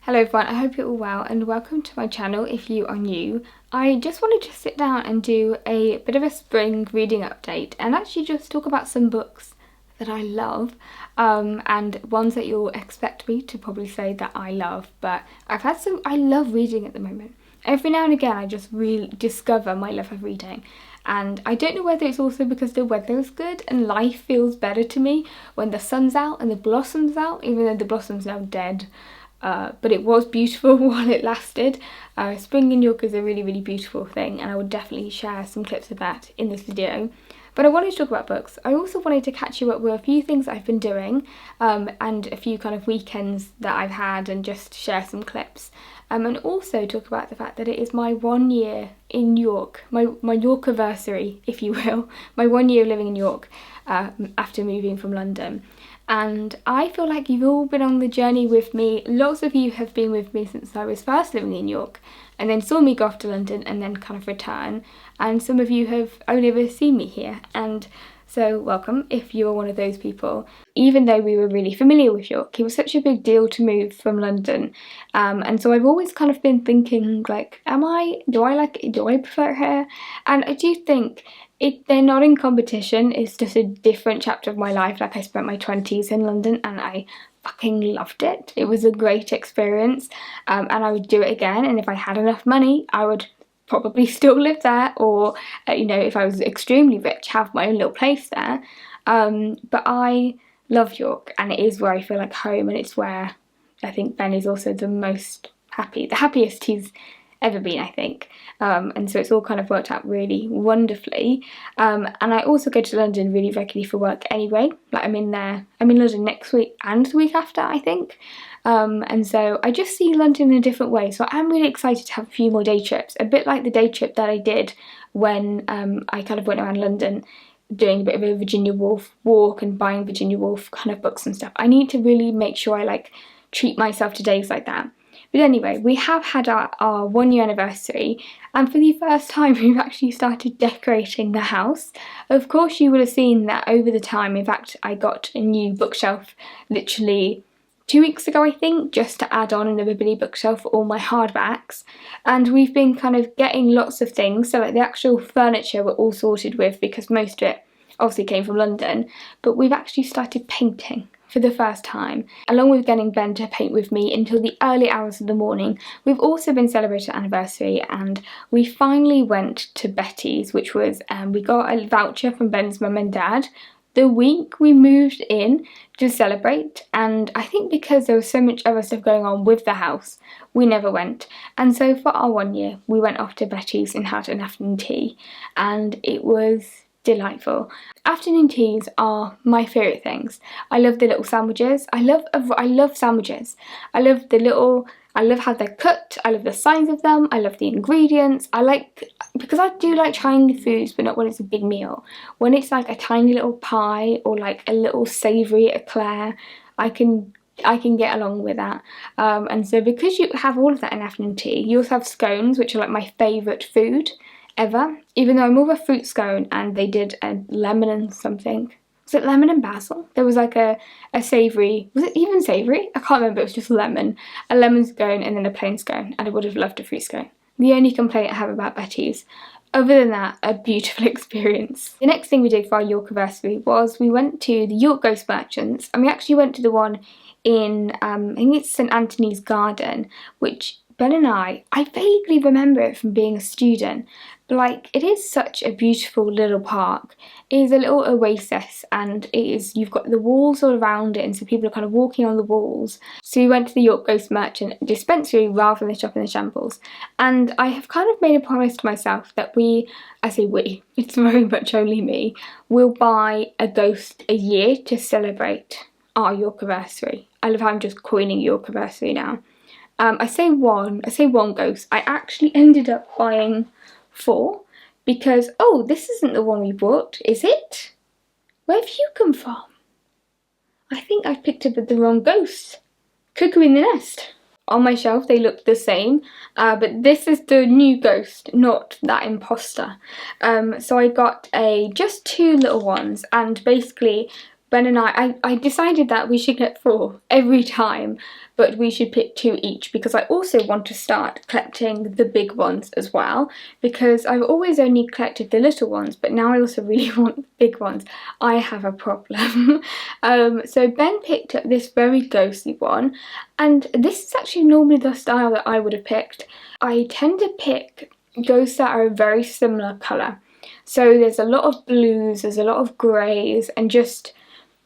Hello everyone, I hope you're all well and welcome to my channel if you are new. I just wanted to sit down and do a bit of a spring reading update and actually just talk about some books that I love and ones that you'll expect me to probably say that I love, but I love reading at the moment. Every now and again I just rediscover my love of reading, and I don't know whether it's also because the weather is good and life feels better to me when the sun's out and the blossom's out, even though the blossom's now dead. But it was beautiful while it lasted. Spring in York is a really beautiful thing, and I would definitely share some clips of that in this video. But I wanted to talk about books. I also wanted to catch you up with a few things I've been doing and a few kind of weekends that I've had, and just share some clips. And also talk about the fact that it is my 1 year in York, my Yorkiversary, if you will, my 1 year living in York after moving from London. And I feel like you've all been on the journey with me. Lots of you have been with me since I was first living in York and then saw me go off to London and then kind of return. And some of you have only ever seen me here. And so welcome if you are one of those people. Even though we were really familiar with York, it was such a big deal to move from London. And so I've always kind of been thinking, like, do I prefer it here? And I do think they're not in competition. It's just a different chapter of my life. Like, I spent my 20s in London and I fucking loved it. It was a great experience, and I would do it again. And if I had enough money, I would probably still live there, or if I was extremely rich, have my own little place there. But I love York, and it is where I feel like home, and it's where I think Ben is also the happiest he's ever been, I think. And so it's all kind of worked out really wonderfully. And I also go to London really regularly for work anyway. Like, I'm in London next week and the week after, I think. And so I just see London in a different way. So I'm really excited to have a few more day trips, a bit like the day trip that I did when I kind of went around London doing a bit of a Virginia Woolf walk and buying Virginia Woolf kind of books and stuff. I need to really make sure I treat myself to days like that. But anyway, we have had our 1 year anniversary, and for the first time we've actually started decorating the house. Of course, you would have seen that over the time. In fact, I got a new bookshelf literally 2 weeks ago, I think, just to add on another mini bookshelf for all my hardbacks. And we've been kind of getting lots of things. So like the actual furniture we're all sorted with, because most of it obviously came from London, but we've actually started painting for the first time, along with getting Ben to paint with me until the early hours of the morning. We've also been celebrating our anniversary, and we finally went to Betty's, which was, we got a voucher from Ben's mum and dad the week we moved in to celebrate, and I think because there was so much other stuff going on with the house, we never went. And so for our 1 year, we went off to Betty's and had an afternoon tea, and it was delightful. Afternoon teas are my favourite things. I love the little sandwiches. I love sandwiches. I love how they're cut. I love the size of them. I love the ingredients. Because I do like trying the foods, but not when it's a big meal. When it's like a tiny little pie or like a little savoury eclair, I can get along with that. And so because you have all of that in afternoon tea, you also have scones, which are like my favourite food ever, even though I'm more of a fruit scone, and they did a lemon and something. Was it lemon and basil? There was like a savoury, was it even savoury? I can't remember, it was just lemon. A lemon scone and then a plain scone, and I would have loved a fruit scone. The only complaint I have about Betty's. Other than that, a beautiful experience. The next thing we did for our Yorkiversary was we went to the York Ghost Merchants, and we actually went to the one in, I think it's St Anthony's Garden, which Ben and I vaguely remember it from being a student. Like, it is such a beautiful little park. It is a little oasis, and you've got the walls all around it, and so people are kind of walking on the walls. So we went to the York Ghost Merchant Dispensary rather than the Shop in the Shambles. And I have kind of made a promise to myself that it's very much only me, will buy a ghost a year to celebrate our Yorkiversary. I love how I'm just coining Yorkiversary now. I say one ghost. I actually ended up buying 4 because, this isn't the one we bought, is it? Where have you come from? I think I've picked up the wrong ghost. Cuckoo in the nest. On my shelf they look the same, but this is the new ghost, not that imposter. So I got just 2 little ones, and basically Ben and I decided that we should get 4 every time, but we should pick 2 each, because I also want to start collecting the big ones as well, because I've always only collected the little ones, but now I also really want the big ones. I have a problem. So Ben picked up this very ghostly one, and this is actually normally the style that I would have picked. I tend to pick ghosts that are a very similar colour. So there's a lot of blues, there's a lot of greys, and just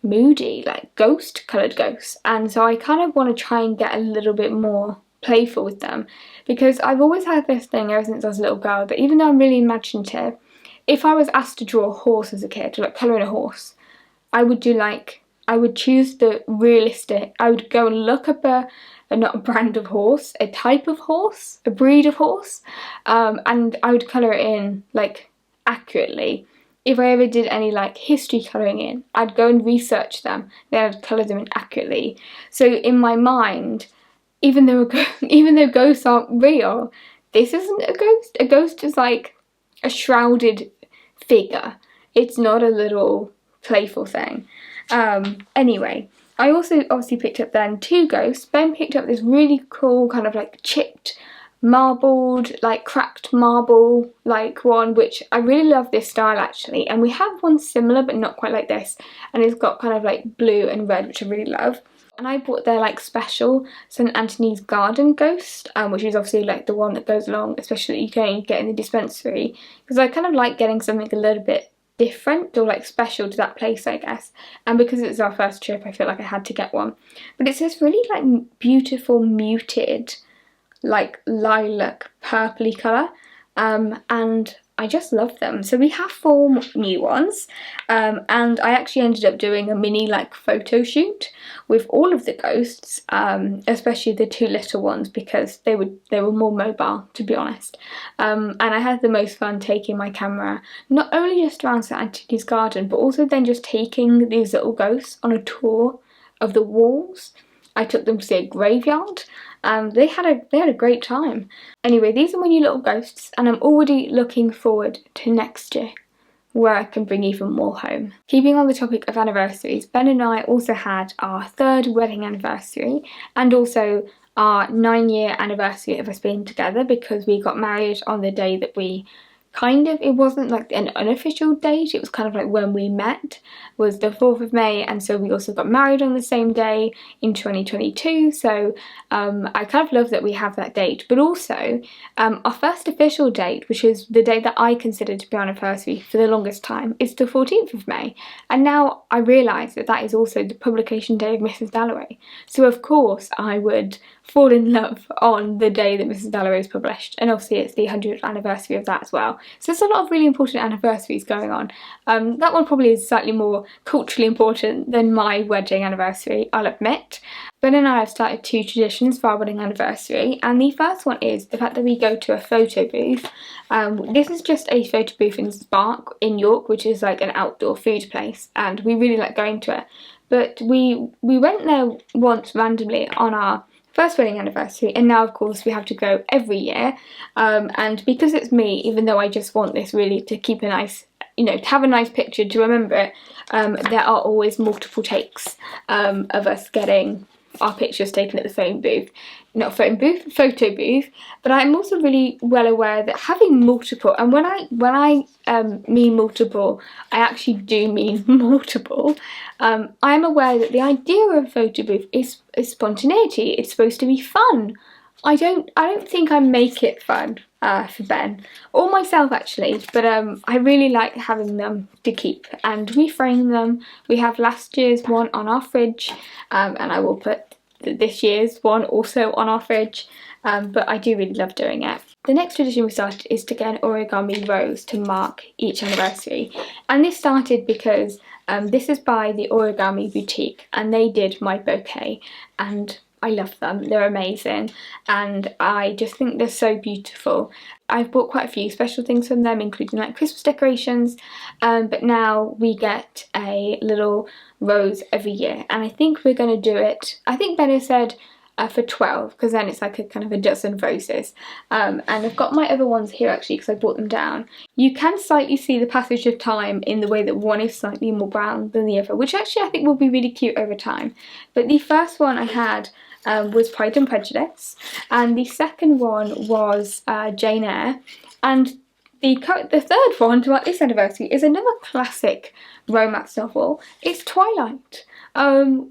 moody, like ghost coloured ghosts. And so I kind of want to try and get a little bit more playful with them, because I've always had this thing ever since I was a little girl that even though I'm really imaginative, if I was asked to draw a horse as a kid, to like colour in a horse, I would choose the realistic. I would go and look up not a brand of horse, a type of horse, a breed of horse, and I would colour it in like accurately. If I ever did any like history colouring in, I'd go and research them, then I'd colour them in accurately. So in my mind, even though ghosts aren't real, this isn't a ghost. A ghost is like a shrouded figure. It's not a little playful thing. Anyway, I also obviously picked up then 2 ghosts. Ben picked up this really cool kind of like chipped, marbled, like cracked marble like one, which I really love this style actually, and we have one similar but not quite like this, and it's got kind of like blue and red, which I really love. And I bought their like special St Anthony's Garden ghost, which is obviously like the one that goes along, especially that you can only get in the dispensary, because I kind of like getting something a little bit different or like special to that place, I guess, and because it's our first trip I feel like I had to get one. But it's this really like beautiful muted like lilac purpley colour, and I just love them. So we have 4 new ones, and I actually ended up doing a mini like photo shoot with all of the ghosts, especially the 2 little ones, because they were more mobile, to be honest, and I had the most fun taking my camera not only just around St Anthony's Garden, but also then just taking these little ghosts on a tour of the walls. I took them to see a graveyard. They had a great time. Anyway, these are my new little ghosts, and I'm already looking forward to next year, where I can bring even more home. Keeping on the topic of anniversaries, Ben and I also had our 3rd wedding anniversary, and also our 9-year anniversary of us being together, because we got married on the day that we it wasn't like an unofficial date, it was kind of like when we met was the 4th of May, and so we also got married on the same day in 2022, so I kind of love that we have that date. But also our first official date, which is the day that I considered to be our anniversary for the longest time, is the 14th of May, and now I realise that that is also the publication day of Mrs Dalloway, so of course I would fall in love on the day that Mrs Dalloway is published, and obviously it's the 100th anniversary of that as well. So there's a lot of really important anniversaries going on. That one probably is slightly more culturally important than my wedding anniversary, I'll admit. Ben and I have started 2 traditions for our wedding anniversary, and the first one is the fact that we go to a photo booth. This is just a photo booth in Spark in York, which is like an outdoor food place, and we really like going to it. But we went there once randomly on our first wedding anniversary, and now of course we have to go every year, and because it's me, even though I just want this really to keep a nice, to have a nice picture to remember it, there are always multiple takes of us getting our pictures taken at the photo booth. But I'm also really well aware that having multiple, and when I mean multiple, I actually do mean multiple. I am aware that the idea of a photo booth is spontaneity. It's supposed to be fun. I don't think I make it fun for Ben or myself actually, but I really like having them to keep, and we frame them. We have last year's one on our fridge, and I will put this year's one also on our fridge, but I do really love doing it. The next tradition we started is to get an origami rose to mark each anniversary, and this started because this is by the Origami Boutique, and they did my bouquet, and I love them. They're amazing, and I just think they're so beautiful. I've bought quite a few special things from them, including like Christmas decorations, but now we get a little rose every year, and I think we're going to do it. I think Ben has said for 12, because then it's like a kind of a dozen roses. And I've got my other ones here actually because I brought them down. You can slightly see the passage of time in the way that one is slightly more brown than the other, which actually I think will be really cute over time. But the first one I had was Pride and Prejudice, and the second one was Jane Eyre, and the third one to mark this anniversary is another classic romance novel. It's Twilight,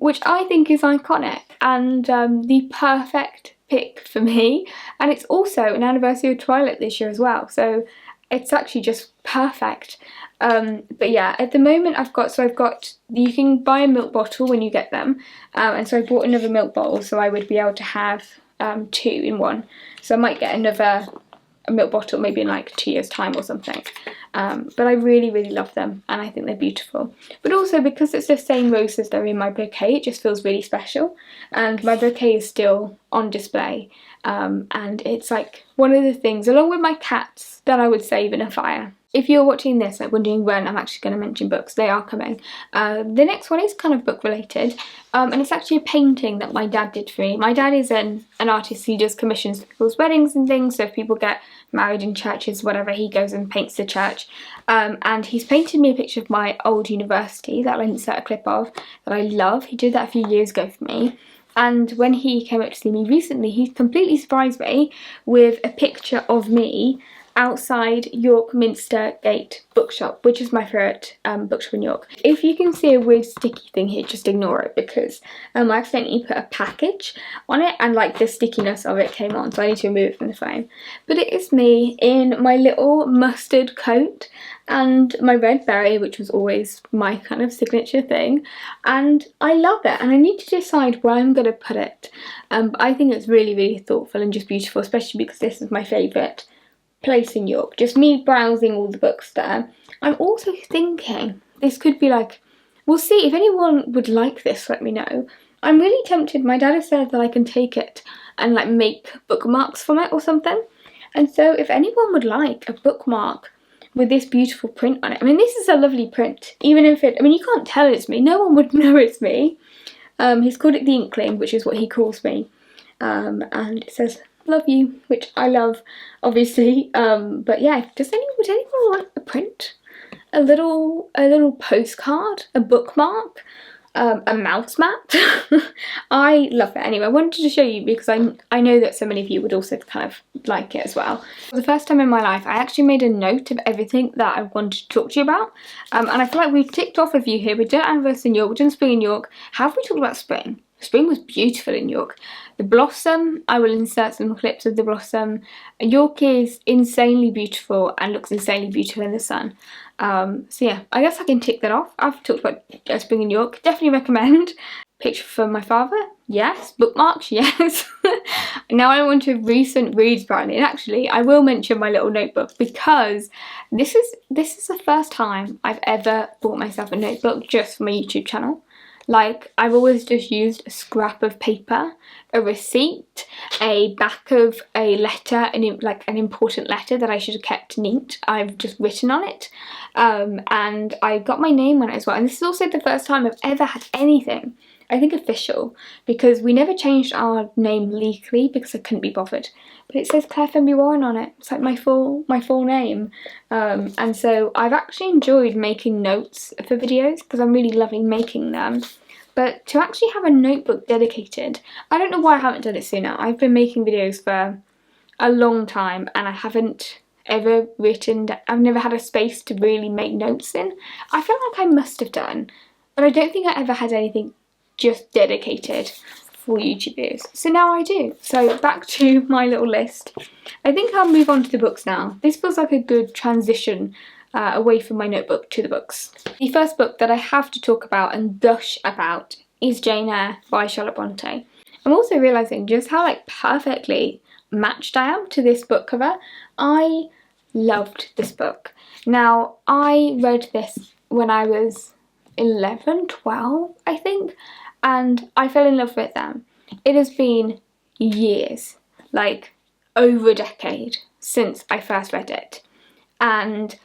which I think is iconic and the perfect pick for me, and it's also an anniversary of Twilight this year as well, so it's actually just perfect. But yeah, at the moment I've got, you can buy a milk bottle when you get them, and so I bought another milk bottle so I would be able to have 2 in one, so I might get another milk bottle maybe in like 2 years time or something. But I really love them and I think they're beautiful, but also because it's the same roses that are in my bouquet, it just feels really special, and my bouquet is still on display, and it's like one of the things, along with my cats, that I would save in a fire. If you're watching this, like wondering when I'm actually going to mention books, they are coming. The next one is kind of book related, and it's actually a painting that my dad did for me. My dad is an artist. He does commissions for people's weddings and things, so if people get married in churches, whatever, he goes and paints the church. And he's painted me a picture of my old university that I'll insert a clip of, that I love. He did that a few years ago for me. And when he came up to see me recently, he completely surprised me with a picture of me outside York Minster Gate Book Shop, which is my favourite bookshop in York. If you can see a weird sticky thing here, just ignore it, because I accidentally put a package on it and like the stickiness of it came on, so I need to remove it from the frame. But it is me in my little mustard coat and my red berry, which was always my kind of signature thing, and I love it, and I need to decide where I'm going to put it. I think it's really thoughtful and just beautiful, especially because this is my favourite place in York, just me browsing all the books there. I'm also thinking this could be like, we'll see, if anyone would like this, let me know. I'm really tempted, my dad has said that I can take it and like make bookmarks from it or something, and so if anyone would like a bookmark with this beautiful print on it, I mean this is a lovely print, even if it, I mean you can't tell it's me, no one would know it's me. He's called it the Inkling, which is what he calls me, and it says love you, which I love obviously, but yeah, would anyone like a print, a little postcard, a bookmark, a mouse mat? I love it. Anyway, I wanted to show you because I know that so many of you would also kind of like it as well. For the first time in my life, I actually made a note of everything that I wanted to talk to you about, and I feel like we've ticked off a few here. We've done anniversary in York, we've done spring in York. How have we talked about spring? Spring was beautiful in York. The blossom, I will insert some clips of the blossom. York is insanely beautiful and looks insanely beautiful in the sun. So yeah, I guess I can tick that off. I've talked about spring in York, definitely recommend. Picture from my father, yes. Bookmarks, yes. Now I want to recent reads apparently, and actually I will mention my little notebook because this is the first time I've ever bought myself a notebook just for my YouTube channel. Like, I've always just used a scrap of paper, a receipt, a back of a letter, like an important letter that I should have kept neat. I've just written on it, and I got my name on it as well. And this is also the first time I've ever had anything, I think, official, because we never changed our name legally because I couldn't be bothered. But it says Claire Fenby-Warren on it. It's like my full name. And so I've actually enjoyed making notes for videos because I'm really loving making them. But to actually have a notebook dedicated, I don't know why I haven't done it sooner. I've been making videos for a long time and I haven't ever written, I've never had a space to really make notes in. I feel like I must have done, but I don't think I ever had anything just dedicated for YouTube videos. So now I do. So back to my little list. I think I'll move on to the books now. This feels like a good transition away from my notebook to the books. The first book that I have to talk about and gush about is Jane Eyre by Charlotte Brontë. I'm also realising just how like perfectly matched I am to this book cover. I loved this book. Now, I read this when I was 11, 12, I think, and I fell in love with them. It has been years, like over a decade, since I first read it, and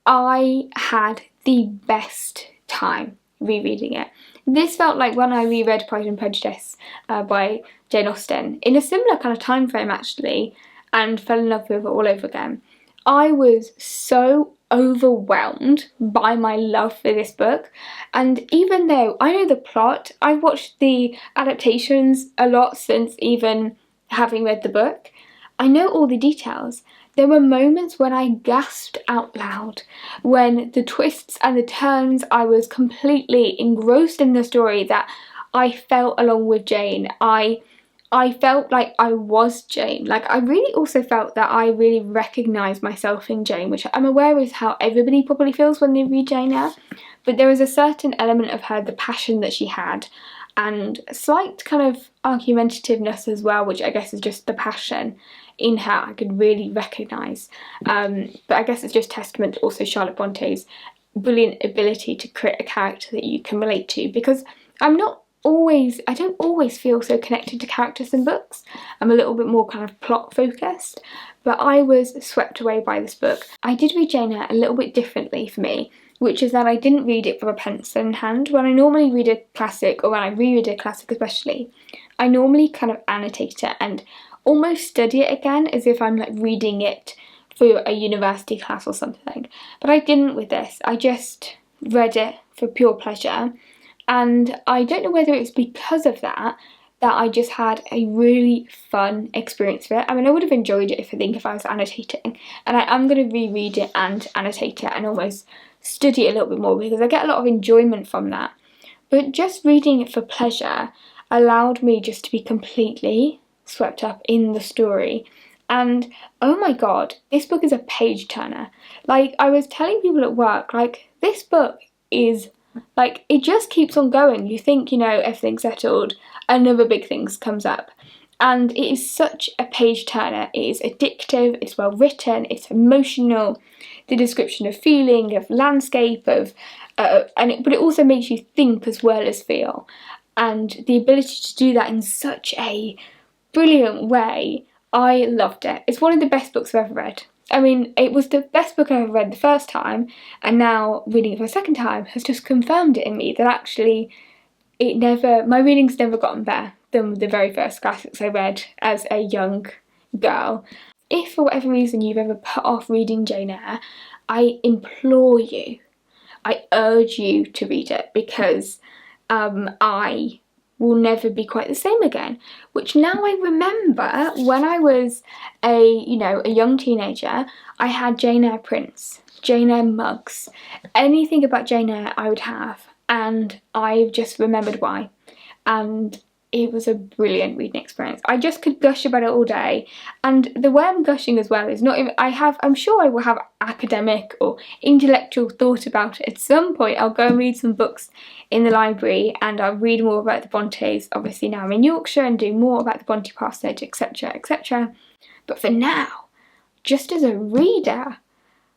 I had the best time rereading it. This felt like when I reread Pride and Prejudice by Jane Austen, in a similar kind of time frame actually, and fell in love with it all over again. I was so overwhelmed by my love for this book, and even though I know the plot, I've watched the adaptations a lot since even having read the book, I know all the details. There were moments when I gasped out loud, when the twists and the turns, I was completely engrossed in the story that I felt along with Jane. I felt like I was Jane. Like, I really also felt that I really recognised myself in Jane, which I'm aware is how everybody probably feels when they read Jane Eyre. But there was a certain element of her, the passion that she had, and a slight kind of argumentativeness as well, which I guess is just the passion in her I could really recognise. But I guess it's just testament to also Charlotte Bronte's brilliant ability to create a character that you can relate to, because I don't always feel so connected to characters in books. I'm a little bit more kind of plot focused, but I was swept away by this book. I did read Jane Eyre a little bit differently for me, which is that I didn't read it with a pencil in hand. When I normally read a classic, or when I reread a classic especially, I normally kind of annotate it and almost study it again as if I'm like reading it for a university class or something. But I didn't with this. I just read it for pure pleasure. And I don't know whether it's because of that I just had a really fun experience with it. I mean, I would have enjoyed it if I was annotating. And I am going to reread it and annotate it and almost study it a little bit more, because I get a lot of enjoyment from that. But just reading it for pleasure allowed me just to be completely swept up in the story. And oh my god, this book is a page turner. Like, I was telling people at work, like, this book is like, it just keeps on going. You think, you know, everything's settled, another big thing comes up. And it is such a page turner. It is addictive, it's well written, it's emotional. The description of feeling, of landscape, but it also makes you think as well as feel. And the ability to do that in such a brilliant way, I loved it. It's one of the best books I've ever read. I mean, it was the best book I ever read the first time, and now reading it for the second time has just confirmed it in me that actually my reading's never gotten better than the very first classics I read as a young girl. If for whatever reason you've ever put off reading Jane Eyre, I implore you, I urge you to read it, because I will never be quite the same again. Which now I remember, when I was a young teenager, I had Jane Eyre prints, Jane Eyre mugs, anything about Jane Eyre I would have, and I've just remembered why. And it was a brilliant reading experience. I just could gush about it all day, and the way I'm gushing as well is not even, I'm sure I will have academic or intellectual thought about it. At some point I'll go and read some books in the library, and I'll read more about the Brontës. Obviously now I'm in Yorkshire, and do more about the Brontë parsonage, etc, etc. But for now, just as a reader,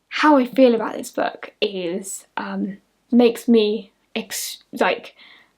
how I feel about this book is makes me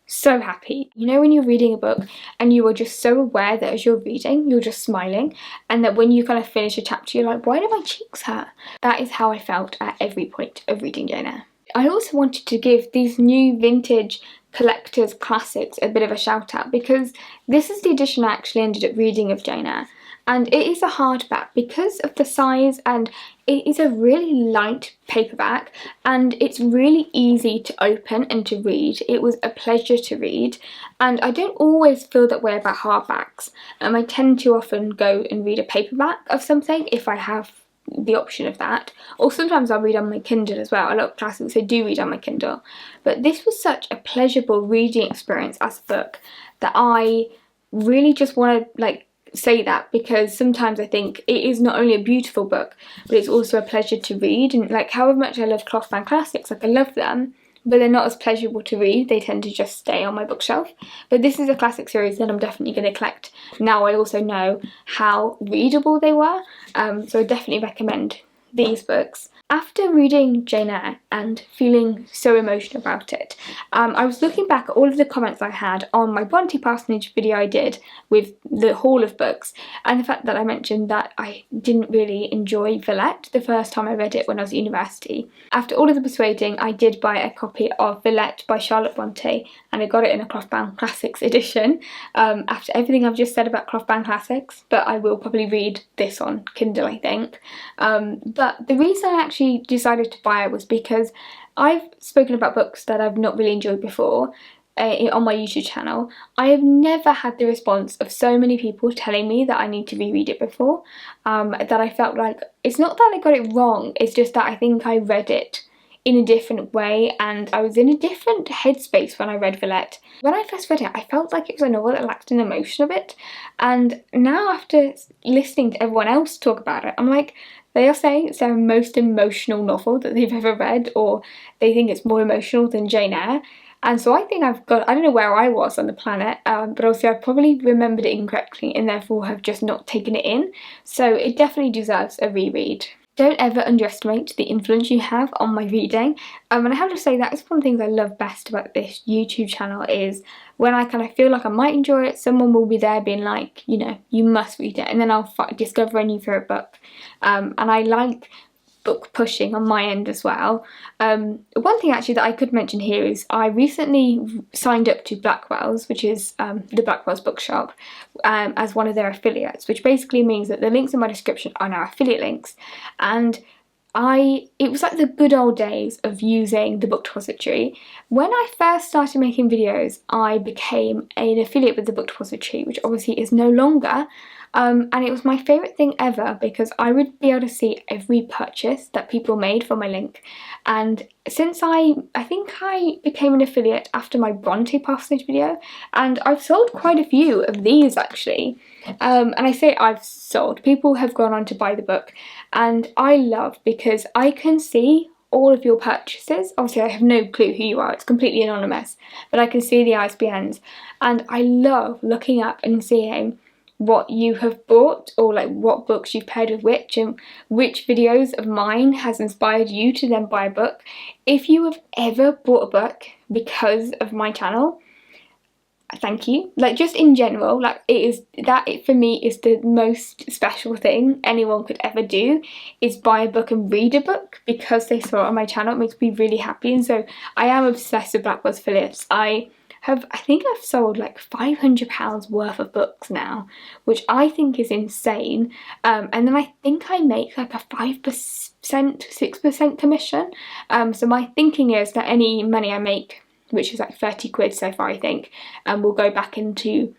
so happy. You know, when you're reading a book and you are just so aware that as you're reading, you're just smiling, and that when you kind of finish a chapter, you're like, why do my cheeks hurt? That is how I felt at every point of reading Jane Eyre. I also wanted to give these new vintage collector's classics a bit of a shout out, because this is the edition I actually ended up reading of Jane Eyre, and it is a hardback because of the size, and it is a really light paperback, and it's really easy to open and to read. It was a pleasure to read, and I don't always feel that way about hardbacks. I tend to often go and read a paperback of something if I have the option of that, or sometimes I'll read on my Kindle as well. A lot of classics I do read on my Kindle, but this was such a pleasurable reading experience as a book that I really just want to say that, because sometimes I think it is not only a beautiful book, but it's also a pleasure to read. And however much I love cloth-bound classics, I love them, but they're not as pleasurable to read. They tend to just stay on my bookshelf. But this is a classic series that I'm definitely going to collect. Now I also know how readable they were, so I definitely recommend these books. After reading Jane Eyre and feeling so emotional about it, I was looking back at all of the comments I had on my Brontë parsonage video I did with the haul of books, and the fact that I mentioned that I didn't really enjoy Vilette the first time I read it when I was at university. After all of the persuading, I did buy a copy of Vilette by Charlotte Brontë, and I got it in a cloth-bound classics edition, after everything I've just said about cloth-bound classics, but I will probably read this on Kindle, I think. But the reason I actually decided to buy it was because I've spoken about books that I've not really enjoyed before on my YouTube channel. I have never had the response of so many people telling me that I need to reread it before, that I felt like, it's not that I got it wrong, it's just that I think I read it in a different way, and I was in a different headspace when I read Vilette. When I first read it, I felt like it was a novel that lacked an emotion a bit, and now after listening to everyone else talk about it, I'm like, they are saying it's their most emotional novel that they've ever read, or they think it's more emotional than Jane Eyre. And so I think I've got, I don't know where I was on the planet, but obviously I probably remembered it incorrectly and therefore have just not taken it in. So it definitely deserves a reread. Don't ever underestimate the influence you have on my reading, and I have to say that is one of the things I love best about this YouTube channel, is when I kind of feel like I might enjoy it, someone will be there being like, you know, you must read it, and then I'll discover a new favourite book. And I like book pushing on my end as well. One thing actually that I could mention here is I recently signed up to Blackwell's, which is the Blackwell's Book Shop, as one of their affiliates, which basically means that the links in my description are now affiliate links. And it was like the good old days of using the book depository. When I first started making videos, I became an affiliate with the book depository, which obviously is no longer. And it was my favourite thing ever because I would be able to see every purchase that people made from my link. And since I think I became an affiliate after my Brontë parsonage video, and I've sold quite a few of these actually. And I say I've sold, people have gone on to buy the book, and I love because I can see all of your purchases. Obviously I have no clue who you are, it's completely anonymous, but I can see the ISBNs, and I love looking up and seeing what you have bought, or like what books you've paired with which, and which videos of mine has inspired you to then buy a book. If you have ever bought a book because of my channel, thank you. Like, just in general, like, it for me is the most special thing anyone could ever do, is buy a book and read a book because they saw it on my channel. It makes me really happy, and so I am obsessed with Blackwell's affiliates. I think I've sold like £500 worth of books now, which I think is insane. And then I think I make like a 5%, 6% commission. So my thinking is that any money I make, which is like 30 quid so far I think, will go back into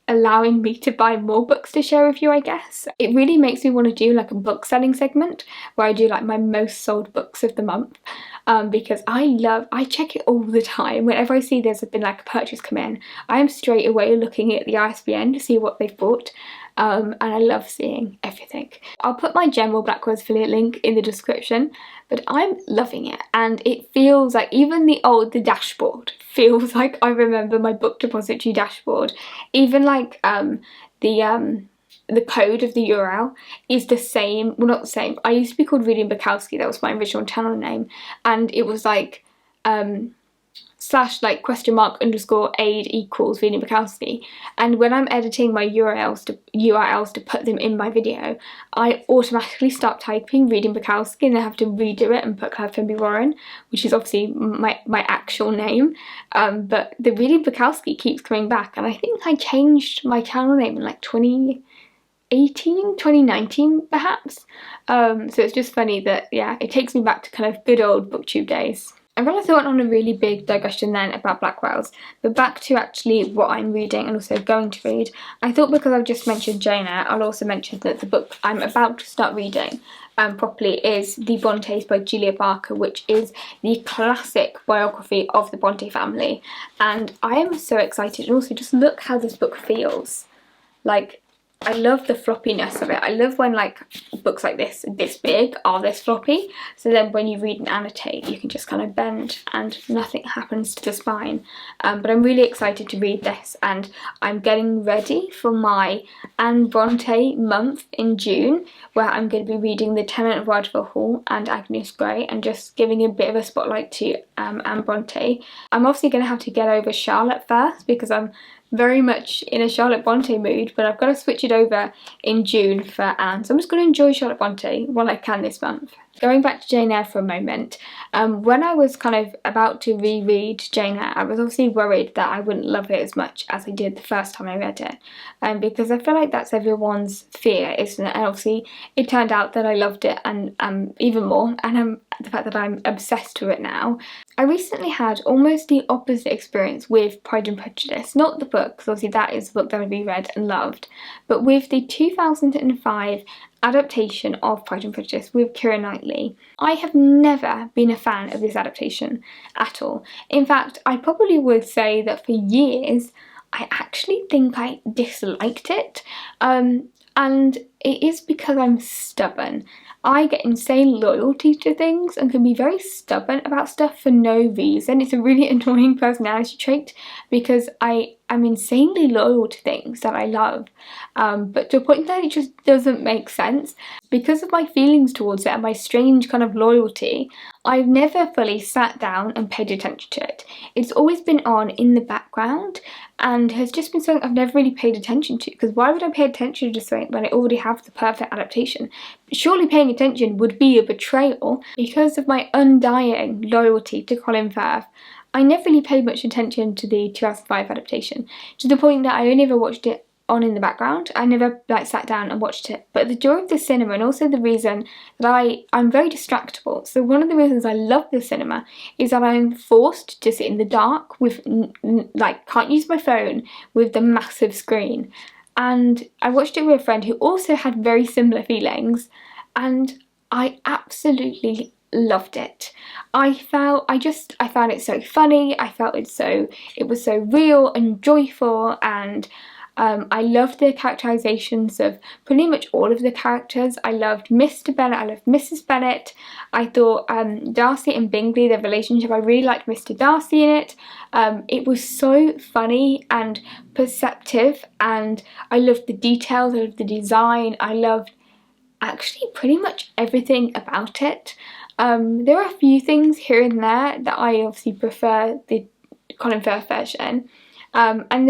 allowing me to buy more books to share with you, I guess. It really makes me want to do like a book selling segment where I do like my most sold books of the month, because I check it all the time. Whenever I see there's been like a purchase come in, I am straight away looking at the ISBN to see what they've bought. And I love seeing everything. I'll put my general Blackwell's affiliate link in the description, but I'm loving it, and it feels like even the dashboard feels like I remember my book depository dashboard. Even like the code of the URL is the same, well not the same, I used to be called Reading Bukowski, that was my original channel name, and it was like / like !_aid equals Reading Bukowski, and when I'm editing my URLs to put them in my video, I automatically start typing Reading Bukowski and then have to redo it and put Fenby-Warren, which is obviously my actual name, but the Reading Bukowski keeps coming back, and I think I changed my channel name in like 2018, 2019 perhaps. So it's just funny that, yeah, it takes me back to kind of good old booktube days. I realised I went on a really big digression then about Blackwell's, but back to actually what I'm reading and also going to read. I thought because I've just mentioned Jane Eyre, I'll also mention that the book I'm about to start reading properly is The Brontës by Juliet Barker, which is the classic biography of the Brontë family, and I am so excited. And also just look how this book feels. Like, I love the floppiness of it. I love when like books like this big are this floppy, so then when you read and annotate you can just kind of bend and nothing happens to the spine. But I'm really excited to read this, and I'm getting ready for my Anne Brontë month in June, where I'm going to be reading The Tenant of Waterville Hall and Agnes Grey, and just giving a bit of a spotlight to Anne Brontë. I'm obviously going to have to get over Charlotte first because I'm very much in a Charlotte Brontë mood, but I've got to switch it over in June for Anne, so I'm just going to enjoy Charlotte Brontë while I can this month. Going back to Jane Eyre for a moment, when I was kind of about to reread Jane Eyre, I was obviously worried that I wouldn't love it as much as I did the first time I read it, because I feel like that's everyone's fear, isn't it? And obviously it turned out that I loved it, and even more, and the fact that I'm obsessed with it now. I recently had almost the opposite experience with Pride and Prejudice, not the book, because obviously that is a book that I reread and loved, but with the 2005 adaptation of Pride and Prejudice with Keira Knightley. I have never been a fan of this adaptation at all. In fact, I probably would say that for years I actually think I disliked it, and it is because I'm stubborn. I get insane loyalty to things and can be very stubborn about stuff for no reason. It's a really annoying personality trait because I'm insanely loyal to things that I love, but to a point that it just doesn't make sense. Because of my feelings towards it and my strange kind of loyalty, I've never fully sat down and paid attention to it. It's always been on in the background and has just been something I've never really paid attention to, because why would I pay attention to something when I already have the perfect adaptation? Surely paying attention would be a betrayal. Because of my undying loyalty to Colin Firth, I never really paid much attention to the 2005 adaptation, to the point that I only ever watched it on in the background. I never like sat down and watched it. But the joy of the cinema, and also the reason that I'm very distractible, so one of the reasons I love the cinema is that I'm forced to sit in the dark with like can't use my phone with the massive screen. And I watched it with a friend who also had very similar feelings, and I absolutely loved it. I found it so funny. I felt it was so real and joyful, and I loved the characterizations of pretty much all of the characters. I loved Mr. Bennet, I loved Mrs. Bennet. I thought Darcy and Bingley, their relationship, I really liked Mr. Darcy in it. It was so funny and perceptive, and I loved the details, I loved the design, I loved actually pretty much everything about it. There are a few things here and there that I obviously prefer the Colin Firth version, and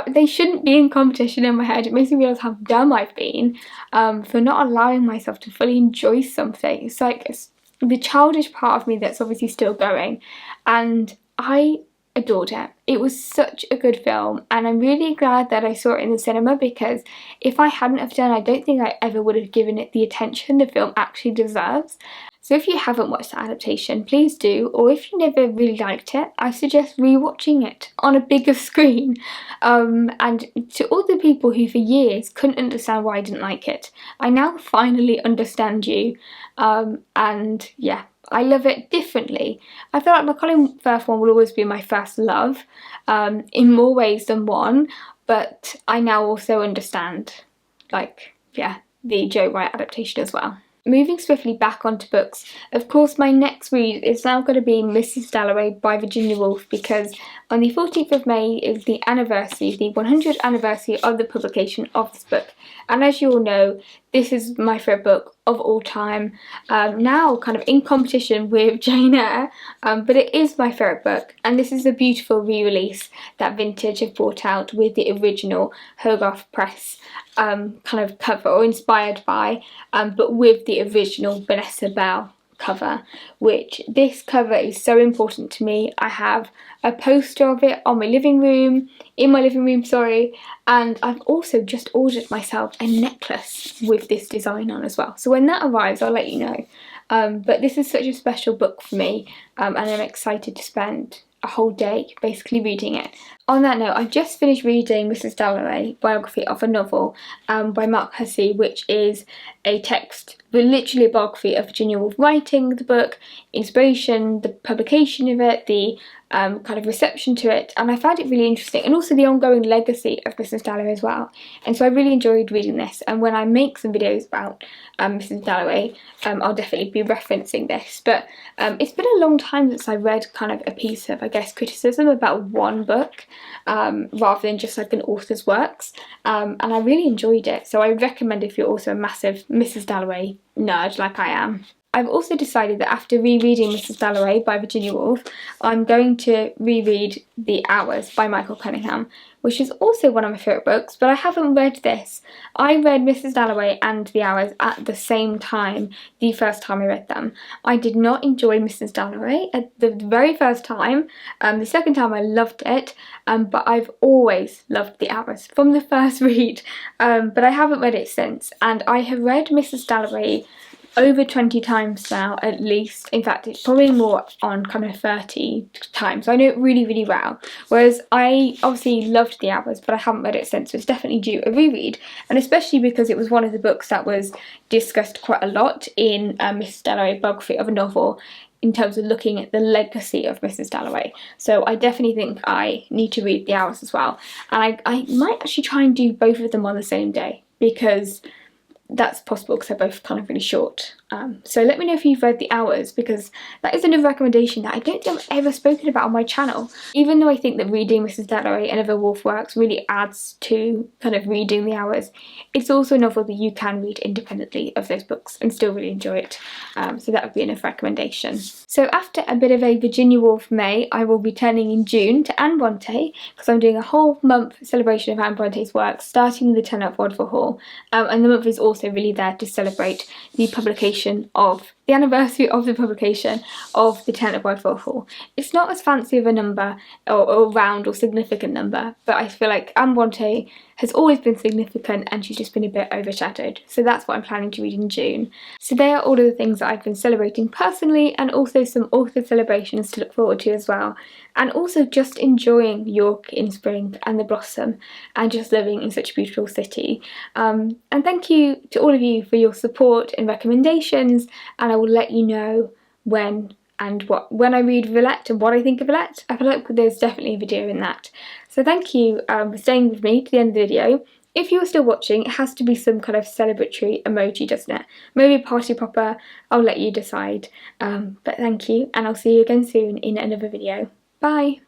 they shouldn't be in competition in my head. It makes me realise how dumb I've been for not allowing myself to fully enjoy something. It's like the childish part of me that's obviously still going, and I adored it. It was such a good film, and I'm really glad that I saw it in the cinema, because if I hadn't have done, I don't think I ever would have given it the attention the film actually deserves. So if you haven't watched the adaptation, please do, or if you never really liked it, I suggest rewatching it on a bigger screen. And to all the people who for years couldn't understand why I didn't like it, I now finally understand you, and yeah, I love it differently. I feel like my Colin Firth one will always be my first love, in more ways than one, but I now also understand, like, yeah, the Joe Wright adaptation as well. Moving swiftly back onto books, of course my next read is now going to be Mrs Dalloway by Virginia Woolf, because on the 14th of May is the 100th anniversary of the publication of this book, and as you all know, this is my favourite book of all time, now kind of in competition with Jane Eyre, but it is my favourite book, and this is a beautiful re-release that Vintage have brought out with the original Hogarth Press kind of cover, or inspired by, but with the original Vanessa Bell cover, which this cover is so important to me. I have a poster of it in my living room, and I've also just ordered myself a necklace with this design on as well. So when that arrives, I'll let you know. But this is such a special book for me, and I'm excited to spend a whole day basically reading it. On that note, I've just finished reading Mrs Dalloway, Biography of a Novel by Mark Hussey, which is a text, literally a biography of Virginia Woolf writing the book, inspiration, the publication of it, the kind of reception to it, and I found it really interesting, and also the ongoing legacy of Mrs Dalloway as well. And so I really enjoyed reading this, and when I make some videos about Mrs Dalloway, I'll definitely be referencing this. But it's been a long time since I read kind of a piece of, I guess, criticism about one book, rather than just like an author's works, and I really enjoyed it. So I would recommend if you're also a massive Mrs Dalloway nerd like I am. I've also decided that after rereading Mrs Dalloway by Virginia Woolf, I'm going to reread The Hours by Michael Cunningham, which is also one of my favourite books, but I haven't read this. I read Mrs Dalloway and The Hours at the same time, the first time I read them. I did not enjoy Mrs Dalloway at the very first time. The second time I loved it, but I've always loved The Hours from the first read, but I haven't read it since, and I have read Mrs Dalloway over 20 times now at least. In fact, it's probably more on kind of 30 times. So I know it really, really well. Whereas I obviously loved The Hours, but I haven't read it since, so it's definitely due a reread. And especially because it was one of the books that was discussed quite a lot in Mrs Dalloway, Biography of a Novel, in terms of looking at the legacy of Mrs Dalloway. So I definitely think I need to read The Hours as well. And I might actually try and do both of them on the same day, because that's possible because they're both kind of really short. So let me know if you've read The Hours, because that is another recommendation that I don't think I've ever spoken about on my channel. Even though I think that reading Mrs Dalloway and other Woolf works really adds to kind of reading The Hours, it's also a novel that you can read independently of those books and still really enjoy it. So that would be enough recommendation. So after a bit of a Virginia Woolf May, I will be turning in June to Anne Brontë, because I'm doing a whole month celebration of Anne Bronte's work, starting with the Turn Up Vaudeville Hall, and the month is also really there to celebrate the publication of the anniversary of the publication of the Turn Up Vaudeville Hall. It's not as fancy of a number or round or significant number, but I feel like Anne Brontë has always been significant and she's just been a bit overshadowed. So that's what I'm planning to read in June. So they are all of the things that I've been celebrating personally, and also some author celebrations to look forward to as well. And also just enjoying York in spring and the blossom, and just living in such a beautiful city. And thank you to all of you for your support and recommendations, and I will let you know when I read Vilette and what I think of Vilette. I feel like there's definitely a video in that. So thank you for staying with me to the end of the video. If you're still watching, it has to be some kind of celebratory emoji, doesn't it? Maybe a party popper, I'll let you decide. But thank you, and I'll see you again soon in another video. Bye!